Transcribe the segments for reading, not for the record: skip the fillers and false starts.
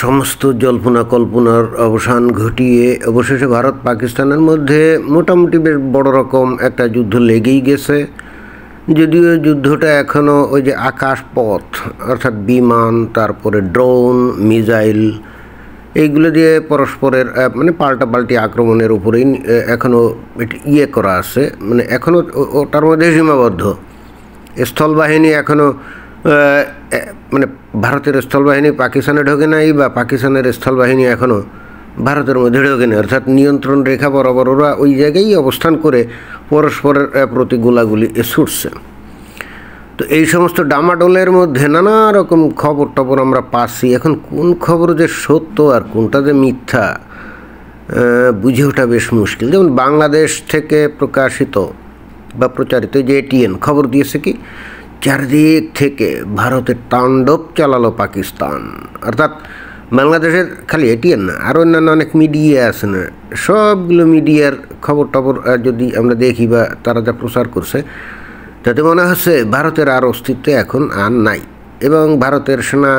সমস্ত জল্পনা কল্পনার অবসান ঘটিয়ে অবশেষে ভারত পাকিস্তানের মধ্যে মোটামুটি বেশ বড় রকম একটা যুদ্ধ লেগেই গেছে। যদিও যুদ্ধটা এখনও ওই যে আকাশপথ অর্থাৎ বিমান, তারপরে ড্রোন, মিসাইল, এইগুলো দিয়ে পরস্পরের মানে পাল্টাপাল্টি আক্রমণের উপরেই এখনও করা আছে, মানে এখনও ওটার মধ্যে সীমাবদ্ধ। স্থলবাহিনী এখনও মানে ভারতের স্থলবাহিনী পাকিস্তানে ঢোকে নাই, বা পাকিস্তানের স্থলবাহিনী এখনও ভারতের মধ্যে ঢোকে নাই, অর্থাৎ নিয়ন্ত্রণ রেখা বরাবর ওরা ওই জায়গায় অবস্থান করে পরস্পরের প্রতি গোলাগুলি ছুটছে। তো এই সমস্ত ডামাডোলের মধ্যে নানা রকম খবর টবর আমরা পাচ্ছি। এখন কোন খবর যে সত্য আর কোনটা যে মিথ্যা বুঝে ওঠা বেশ মুশকিল। যেমন বাংলাদেশ থেকে প্রকাশিত বা প্রচারিত যে এটিএন খবর দিয়েছে কি, চারদিক থেকে ভারতের তাণ্ডব চালালো পাকিস্তান। অর্থাৎ বাংলাদেশের খালি এটিএন না, আরও অন্যান্য অনেক মিডিয়া আছে না, সবগুলো মিডিয়ার খবর টবর যদি আমরা দেখি বা তারা যা প্রচার করছে, তাতে মনে হচ্ছে ভারতের আর অস্তিত্ব এখন আর নাই, এবং ভারতের সেনা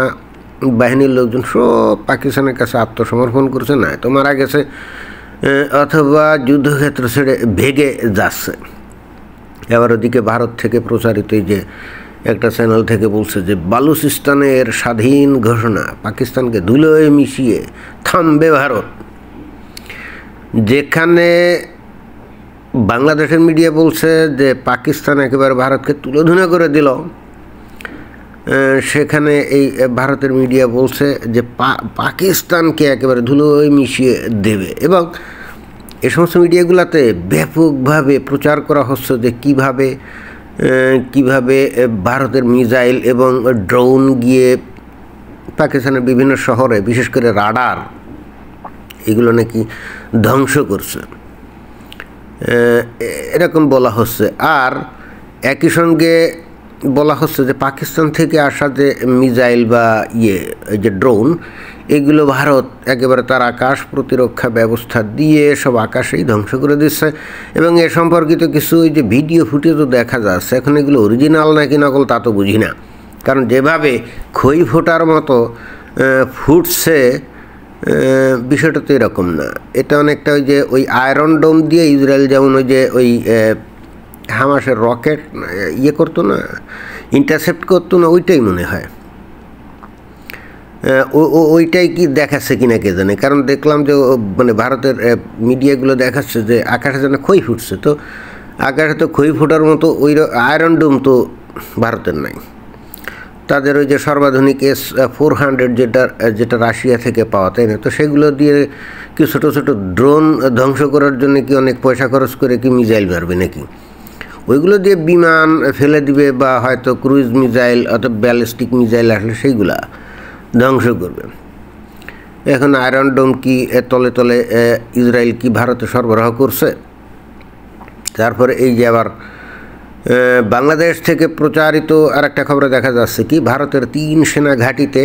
বাহিনীর লোকজন সব পাকিস্তানের কাছে আত্মসমর্পণ করছে, না তো মারা গেছে অথবা যুদ্ধক্ষেত্র ছেড়ে ভেগে যাচ্ছে। এবার ওদিকে ভারত থেকে প্রচারিত যে একটা চ্যানেল থেকে বলছে যে বালুচিস্তানের স্বাধীন ঘোষণা, পাকিস্তানকে ধুলোয় মিশিয়ে থামবে ভারত। যেখানে বাংলাদেশের মিডিয়া বলছে যে পাকিস্তান একেবারে ভারতকে তুলোধুনা করে দিল, সেখানে এই ভারতের মিডিয়া বলছে যে পাকিস্তানকে একেবারে ধুলোয় মিশিয়ে দেবে। এবং এই সমস্ত মিডিয়াগুলোতে ব্যাপকভাবে প্রচার করা হচ্ছে যে কিভাবে ভারতের মিসাইল এবং ড্রোন গিয়ে পাকিস্তানের বিভিন্ন শহরে, বিশেষ করে রাডার, এগুলো নাকি ধ্বংস করছে, এরকম বলা হচ্ছে। আর একই সঙ্গে বলা হচ্ছে যে পাকিস্তান থেকে আসা যে মিসাইল বা যে ড্রোন, এগুলো ভারত একেবারে তার আকাশ প্রতিরক্ষা ব্যবস্থা দিয়ে সব আকাশেই ধ্বংস করে দিচ্ছে। এবং এ সম্পর্কিত কিছু ওই যে ভিডিও ফুটেজও দেখা যাচ্ছে। এখন এগুলো অরিজিনাল নাকি নকল তা তো বুঝি না, কারণ যেভাবে খই ফোটার মতো ফুটছে বিষয়টা তো এরকম না। এটা অনেকটা ওই যে ওই আয়রন ডোম দিয়ে ইসরায়েল যেমন ওই যে ওই হামাসের রকেট করতো না, ইন্টারসেপ্ট করতো না, ওইটাই মনে হয়। ওইটাই কি দেখাচ্ছে কিনা কে জানে, কারণ দেখলাম যে মানে ভারতের মিডিয়াগুলো দেখাচ্ছে যে আকাশে যেন খই ফুটছে। তো আকাশে তো খই ফোটার মতো ওই আয়রন ডোম তো ভারতের নাই। তাদের ওই যে সর্বাধুনিক S-400 যেটা রাশিয়া থেকে পাওয়া, তাই না? তো সেগুলো দিয়ে কি ছোটো ছোটো ড্রোন ধ্বংস করার জন্য কি অনেক পয়সা খরচ করে কি মিসাইল মারবে নাকি? ওইগুলো দিয়ে বিমান ফেলে দিবে, বা হয়তো ক্রুইজ মিসাইল অথবা ব্যালিস্টিক মিসাইল আসলে সেইগুলা ধ্বংস করবে। এখন আয়রন ডোম কি তলে তলে ইসরায়েল কি ভারতে সরবরাহ করছে? তারপরে এই যে আবার বাংলাদেশ থেকে প্রচারিত আর একটা খবরে দেখা যাচ্ছে কি, ভারতের 3 সেনা ঘাঁটিতে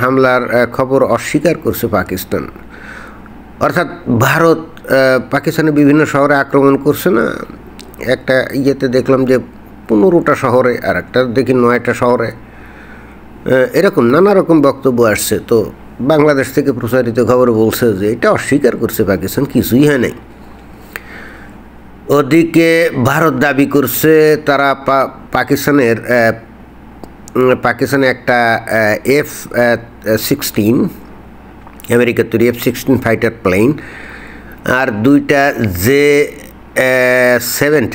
হামলার খবর অস্বীকার করছে পাকিস্তান। অর্থাৎ ভারত পাকিস্তানের বিভিন্ন শহরে আক্রমণ করছে না, একটা দেখলাম যে 15টা শহরে, আর একটা দেখি 9টা শহরে, এরকম নানা রকম বক্তব্য আসছে। তো বাংলাদেশ থেকে প্রচারিত খবর বলছে যে এটা অস্বীকার করছে পাকিস্তান, কিছুই হয় নাই। ওদিকে ভারত দাবি করছে তারা পাকিস্তানে একটা F-16 আমেরিকার তৈরি F-16 ফাইটার প্লেন, আর 2টা J-17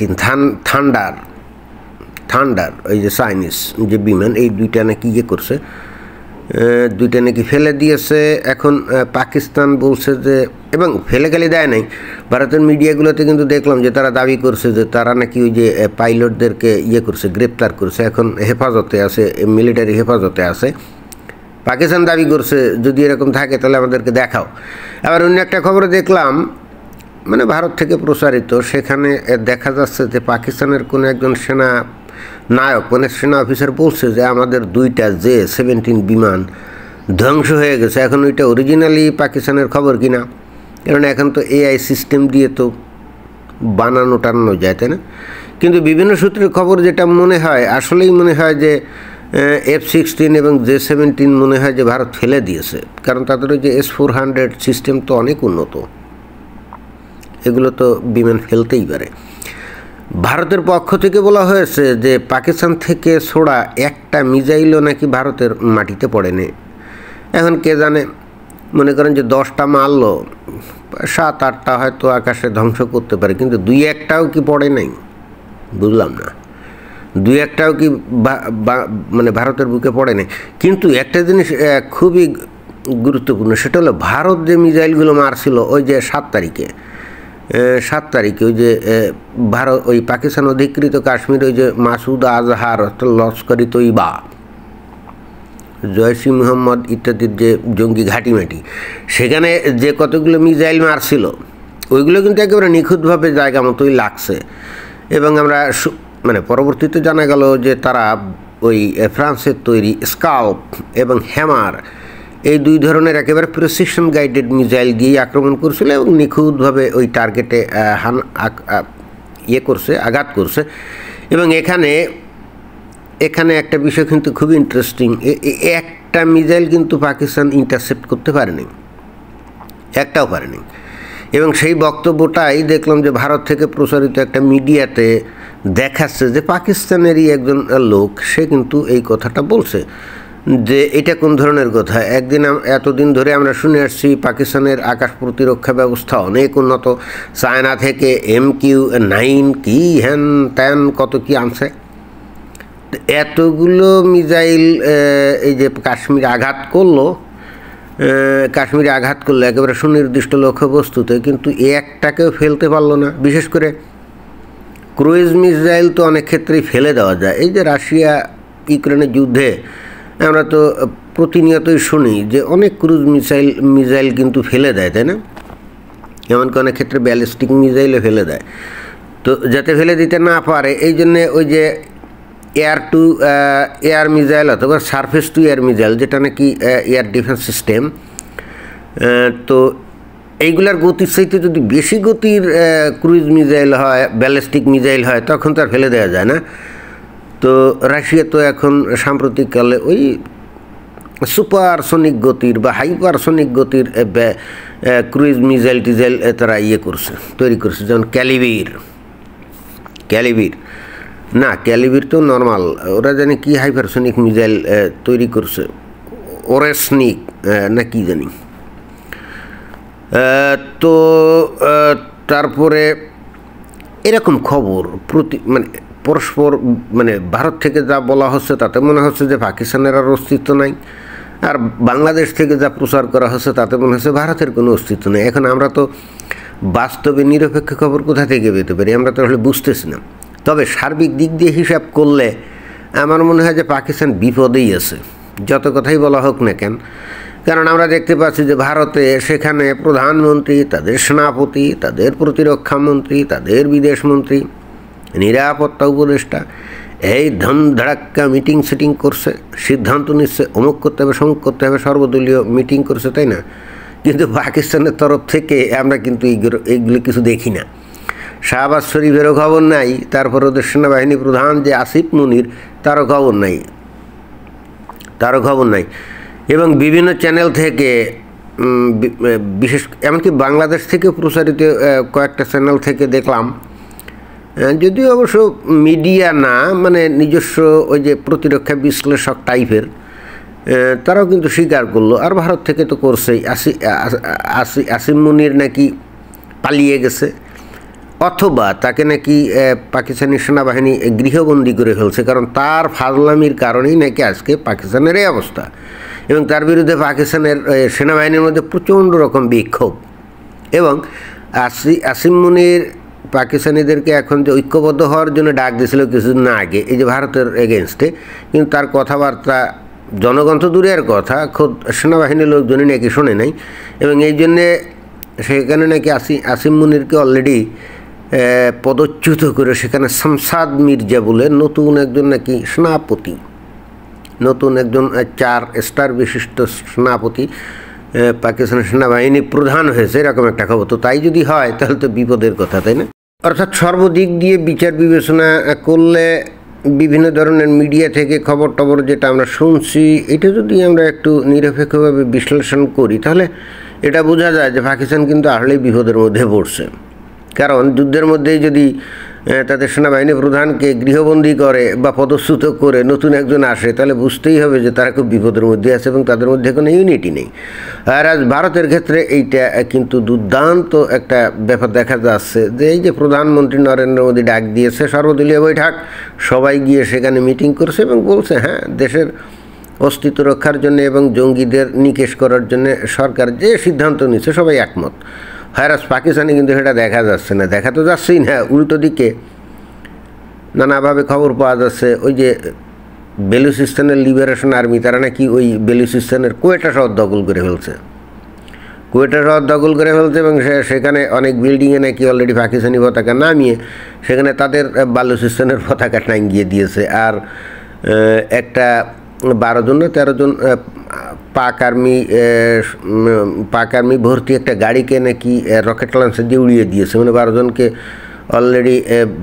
থান্ডার ওই যে চাইনিজ যে বিমান, এই 2টা নাকি করছে, 2টা নাকি ফেলে দিয়েছে। এখন পাকিস্তান বলছে যে, এবং ফেলে গেলে দেয় নাই, ভারতের মিডিয়াগুলোতে কিন্তু দেখলাম যে তারা দাবি করছে যে তারা নাকি ওই যে পাইলটদেরকে করছে, গ্রেপ্তার করছে, এখন হেফাজতে আছে, মিলিটারি হেফাজতে আছে। পাকিস্তান দাবি করছে যদি এরকম থাকে তাহলে আমাদেরকে দেখাও। আবার অন্য একটা খবরে দেখলাম, মানে ভারত থেকে প্রচারিত, সেখানে দেখা যাচ্ছে যে পাকিস্তানের কোনো একজন সেনা নায়ক, মানে সেনা অফিসার বলছে যে আমাদের 2টা J-17 বিমান ধ্বংস হয়ে গেছে। এখন ওইটা অরিজিনালি পাকিস্তানের খবর কিনা, কারণ এখন তো AI সিস্টেম দিয়ে তো বানানো টানানো যায়, তাই না? কিন্তু বিভিন্ন সূত্রের খবর যেটা মনে হয়, আসলেই মনে হয় যে F-16 এবং J-17 মনে হয় যে ভারত ফেলে দিয়েছে, কারণ তাদের ওই যে S-400 সিস্টেম তো অনেক উন্নত, এগুলো তো বিমান ফেলতেই পারে। ভারতের পক্ষ থেকে বলা হয়েছে যে পাকিস্তান থেকে ছোড়া একটা মিসাইলও নাকি ভারতের মাটিতে পড়েনি। এখন কে জানে, মনে করেন যে 10টা মারলো, 7-8টা হয়তো আকাশে ধ্বংস করতে পারে, কিন্তু 2-1টাও কি পড়ে নাই? বুঝলাম না, 2-1টাও কি মানে ভারতের বুকে পড়ে নাই? কিন্তু একটা জিনিস খুবই গুরুত্বপূর্ণ, সেটা হলো ভারত যে মিসাইলগুলো মারছিল ওই যে 7 তারিখে ওই যে ভারত ওই পাকিস্তান অধিকৃত কাশ্মীর ওই যে মাসুদ আজহার লস্করি তৈবা, জয়সি মোহাম্মদ ইত্যাদির যে জঙ্গি ঘাঁটিমাটি, সেখানে যে কতগুলো মিসাইল মারছিল ওইগুলো কিন্তু একেবারে নিখুঁতভাবে জায়গা মতোই লাগছে। এবং আমরা মানে পরবর্তীতে জানা গেল যে তারা ওই ফ্রান্সের তৈরি স্কাল্প এবং হ্যামার এই 2 ধরনের একেবারে প্রিসিশন গাইডেড মিসাইল দিয়ে আক্রমণ করছিল এবং নিখুঁতভাবে ওই টার্গেটে আঘাত করছে। এবং এখানে একটা বিষয় কিন্তু খুবই ইন্টারেস্টিং, একটা মিসাইল কিন্তু পাকিস্তান ইন্টারসেপ্ট করতে পারেনি, একটাও পারেনি। এবং সেই বক্তব্যটাই দেখলাম যে ভারত থেকে প্রচারিত একটা মিডিয়াতে দেখাচ্ছে যে পাকিস্তানেরই একজন লোক, সে কিন্তু এই কথাটা বলছে যে এটা কোন ধরনের কথা। এতদিন ধরে আমরা শুনে আসছি পাকিস্তানের আকাশ প্রতিরক্ষা ব্যবস্থা অনেক উন্নত, চায়না থেকে MQ-9 কি হ্যান ত্যান কত কি আনছে, এতগুলো মিসাইল এই যে কাশ্মীরে আঘাত করলো একেবারে সুনির্দিষ্ট লক্ষ্যবস্তুতে, কিন্তু একটাকেও ফেলতে পারলো না। বিশেষ করে ক্রুইজ মিসাইল তো অনেক ক্ষেত্রেই ফেলে দেওয়া যায়। এই যে রাশিয়া ইউক্রেনের যুদ্ধে আমরা তো প্রতিনিয়তই শুনি যে অনেক ক্রুজ মিসাইল কিন্তু ফেলে দেয়, তাই না? এমনকি অনেক ক্ষেত্রে ব্যালিস্টিক মিসাইলও ফেলে দেয়। তো যাতে ফেলে দিতে না পারে এই জন্যে ওই যে এয়ার টু এয়ার মিসাইল অথবা সারফেস টু এয়ার মিসাইল, যেটা নাকি এয়ার ডিফেন্স সিস্টেম, তো এইগুলার গতির চাইতে যদি বেশি গতির ক্রুইজ মিসাইল হয়, ব্যালিস্টিক মিসাইল হয়, তখন তো আর ফেলে দেওয়া যায় না। তো রাশিয়া তো এখন সাম্প্রতিককালে ওই সুপারসনিক গতির বা হাইপারসনিক গতির ক্রুইজ মিসাইল তারা তৈরি করছে, যেমন ক্যালিবির তো নর্মাল, ওরা জানি কি হাইপারসনিক মিসাইল তৈরি করছে, ওরেসনিক না কি জানি। তো তারপরে এরকম খবর মানে পরস্পর মানে ভারত থেকে যা বলা হচ্ছে তাতে মনে হচ্ছে যে পাকিস্তানের আর অস্তিত্ব নাই, আর বাংলাদেশ থেকে যা প্রচার করা হচ্ছে তাতে মনে হচ্ছে ভারতের কোনো অস্তিত্ব নেই। এখন আমরা তো বাস্তবে নিরপেক্ষ খবর কোথা থেকে পেতে পারি, আমরা তো আসলে বুঝতেছি না। তবে সার্বিক দিক দিয়ে হিসাব করলে আমার মনে হয় যে পাকিস্তান বিপদেই আছে, যত কথাই বলা হোক না কেন। কারণ আমরা দেখতে পাচ্ছি যে ভারতে সেখানে প্রধানমন্ত্রী, তাদের সেনাপতি, তাদের প্রতিরক্ষা মন্ত্রী, তাদের বিদেশ মন্ত্রী, নিরাপত্তা উপদেষ্টা এই ধড়াক্কা মিটিং করছে, সিদ্ধান্ত নিচ্ছে অমুক করতে হবে, সমুক করতে হবে, সর্বদলীয় মিটিং করছে, তাই না? কিন্তু পাকিস্তানের তরফ থেকে আমরা কিন্তু এইগুলো কিছু দেখি না। শাহবাজ শরীফেরও খবর নাই, তারপর ওদের সেনাবাহিনী প্রধান যে আসিফ মুনির তারও খবর নাই। এবং বিভিন্ন চ্যানেল থেকে বিশেষ এমনকি বাংলাদেশ থেকে প্রচারিত কয়েকটা চ্যানেল থেকে দেখলাম, যদিও অবশ্য মিডিয়া না, মানে নিজস্ব ওই যে প্রতিরক্ষা বিশ্লেষক টাইপের, তারাও কিন্তু স্বীকার করলো। আর ভারত থেকে তো করছেই, আসিম মুনির নাকি পালিয়ে গেছে, অথবা তাকে নাকি পাকিস্তানি সেনাবাহিনী গৃহবন্দী করে ফেলছে, কারণ তার ফাজলামির কারণেই নাকি আজকে পাকিস্তানের এই অবস্থা। এবং তার বিরুদ্ধে পাকিস্তানের সেনাবাহিনীর মধ্যে প্রচণ্ড রকম বিক্ষোভ। এবং আসিম মুনির পাকিস্তানিদেরকে এখন যে ঐক্যবদ্ধ হওয়ার জন্য ডাক দিয়েছিল কিছুদিন আগে এই যে ভারতের এগেনস্টে, কিন্তু তার কথাবার্তা জনগণ তো দূরের কথা, খোদ সেনাবাহিনীর লোকজনই নাকি শোনে নাই। এবং এই জন্যে সেখানে নাকি আসিম মুনিরকে অলরেডি পদচ্যুত করে সেখানে শামসাদ মির্জা বলে নতুন একজন নাকি সেনাপতি, নতুন একজন 4 স্টার বিশিষ্ট সেনাপতি পাকিস্তানের সেনাবাহিনী প্রধান হয়েছে, এরকম একটা খবর। তো তাই যদি হয় তাহলে তো বিপদের কথা, তাই না? অর্থাৎ সর্বদিক দিয়ে বিচার বিবেচনা করলে বিভিন্ন ধরনের মিডিয়া থেকে খবর টবর যেটা আমরা শুনছি, এটা যদি আমরা একটু নিরপেক্ষভাবে বিশ্লেষণ করি তাহলে এটা বোঝা যায় যে পাকিস্তান কিন্তু আসলেই বিপদের মধ্যে পড়ছে। কারণ যুদ্ধের মধ্যেই যদি তাদের সেনাবাহিনী প্রধানকে গৃহবন্দী করে বা পদচ্যুত করে নতুন একজন আসে, তাহলে বুঝতেই হবে যে তারা খুব বিপদের মধ্যে আছে এবং তাদের মধ্যে কোনো ইউনিটি নেই। আর আজ ভারতের ক্ষেত্রে এইটা কিন্তু দুর্দান্ত একটা ব্যাপার দেখা যাচ্ছে যে এই যে প্রধানমন্ত্রী নরেন্দ্র মোদী ডাক দিয়েছে সর্বদলীয় বৈঠক, সবাই গিয়ে সেখানে মিটিং করছে এবং বলছে হ্যাঁ দেশের অস্তিত্ব রক্ষার জন্য এবং জঙ্গিদের নিকেশ করার জন্য সরকার যে সিদ্ধান্ত নিচ্ছে সবাই একমত। হায়রাজ পাকিস্তানে কিন্তু সেটা দেখা যাচ্ছে না, দেখা তো যাচ্ছেই না, উল্টো দিকে নানাভাবে খবর পাওয়া যাচ্ছে ওই যে বেলুচিস্তানের লিবারেশন আর্মি তারা নাকি ওই বেলুচিস্তানের কোয়েটা শহর দখল করে ফেলছে, কোয়েটা শহর দখল করে ফেলছে এবং সেখানে অনেক বিল্ডিংয়ে নাকি অলরেডি পাকিস্তানি পতাকা নামিয়ে সেখানে তাদের বালুচিস্তানের পতাকা টাঙ্গিয়ে দিয়েছে। আর একটা 12 জন না 13 জন পাক আর্মি ভর্তি একটা গাড়িকে নাকি রকেট লঞ্চে দিয়ে উড়িয়ে দিয়েছে, মানে 12 জনকে অলরেডি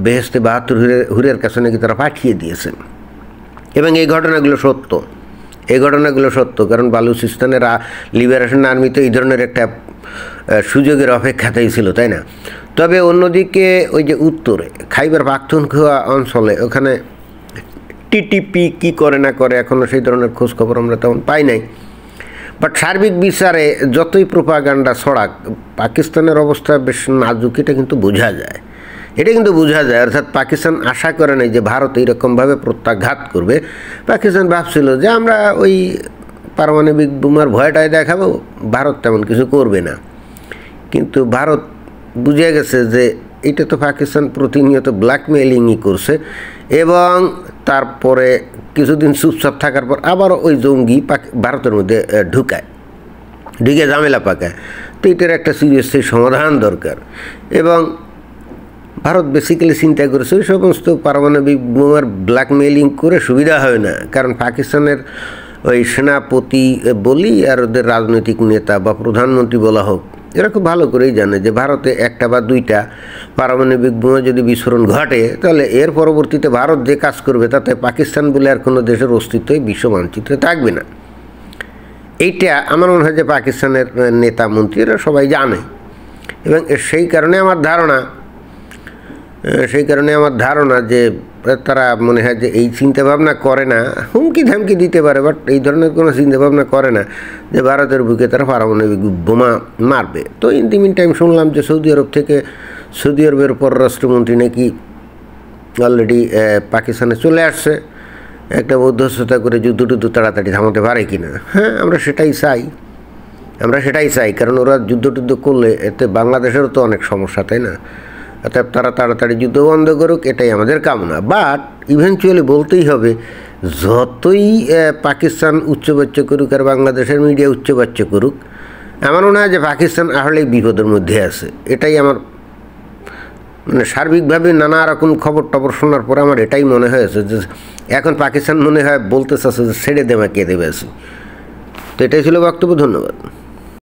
বেহেশতে 72 হুরের কাছে নাকি তারা পাঠিয়ে দিয়েছে। এবং এই ঘটনাগুলো সত্য, কারণ বালুচিস্তানের লিবারেশন আর্মি তো এই ধরনের একটা সুযোগের অপেক্ষাতেই ছিল, তাই না? তবে অন্যদিকে ওই যে উত্তরে খাইবার পাখতুনখোয়া অঞ্চলে ওখানে টিটিপি কি করে না করে এখনও সেই ধরনের খোঁজখবর আমরা তেমন পাই নাই। বাট সার্বিক বিচারে যতই প্রোপাগান্ডা ছড়াক, পাকিস্তানের অবস্থা বেশ নাজুক, এটা কিন্তু বোঝা যায়। অর্থাৎ পাকিস্তান আশা করে নাই যে ভারত এইরকমভাবে প্রত্যাঘাত করবে। পাকিস্তান ভাবছিল যে আমরা ওই পারমাণবিক বোমার ভয়টাই দেখাবো, ভারত তেমন কিছু করবে না। কিন্তু ভারত বুঝে গেছে যে এটা তো পাকিস্তান প্রতিনিয়ত ব্ল্যাকমেইলিংই করছে এবং তারপরে কিছুদিন চুপচাপ থাকার পর আবার ওই জঙ্গি ভারতের মধ্যে ঢুকে ঝামেলা পাকায়। তো এটার একটা সিরিয়াসলি সমাধান দরকার এবং ভারত বেসিক্যালি চিন্তা করেছে ওই সমস্ত পারমাণবিক বোমার ব্ল্যাকমেইলিং করে সুবিধা হয় না, কারণ পাকিস্তানের ওই সেনাপতি বলি আর ওদের রাজনৈতিক নেতা বা প্রধানমন্ত্রী বলা হোক, এরা খুব ভালো করেই জানে যে ভারতে একটা বা দুইটা পারমাণবিক বোমা যদি বিস্ফোরণ ঘটে তাহলে এর পরবর্তীতে ভারত যে কাজ করবে তাতে পাকিস্তান বলে আর কোনো দেশের অস্তিত্বই বিশ্ব মানচিত্রে থাকবে না। এইটা আমার মনে হয় যে পাকিস্তানের নেতা মন্ত্রীরা সবাই জানে এবং সেই কারণে আমার ধারণা যে তারা মনে হয় যে এই চিন্তাভাবনা করে না, হুমকি ধামকি দিতে পারে বাট এই ধরনের কোনো চিন্তাভাবনা করে না যে ভারতের বুকে তারা পারমাণবিক বোমা মারবে। তো ইন দি মিন টাইম শুনলাম যে সৌদি আরবের পররাষ্ট্রমন্ত্রী নাকি অলরেডি পাকিস্তানে চলে আসছে একটা মধ্যস্থতা করে যুদ্ধ তাড়াতাড়ি থামাতে পারে কিনা। হ্যাঁ, আমরা সেটাই চাই, কারণ ওরা যুদ্ধ করলে এতে বাংলাদেশেরও তো অনেক সমস্যা, তাই না? অর্থাৎ তারা তাড়াতাড়ি যুদ্ধ বন্ধ করুক, এটাই আমাদের কামনা। বাট ইভেনচুয়ালি বলতেই হবে, যতই পাকিস্তান উচ্চবাচ্য করুক আর বাংলাদেশের মিডিয়া উচ্চবাচ্য করুক, আমার মনে হয় যে পাকিস্তান আসলেই বিপদের মধ্যে আছে। এটাই আমার মানে সার্বিকভাবে নানা রকম খবর টবর শোনার পর আমার এটাই মনে হয়েছে যে এখন পাকিস্তান মনে হয় বলতে চাচ্ছে যে ছেড়ে দেবে কে দেবে। তো এটাই ছিল বক্তব্য। ধন্যবাদ।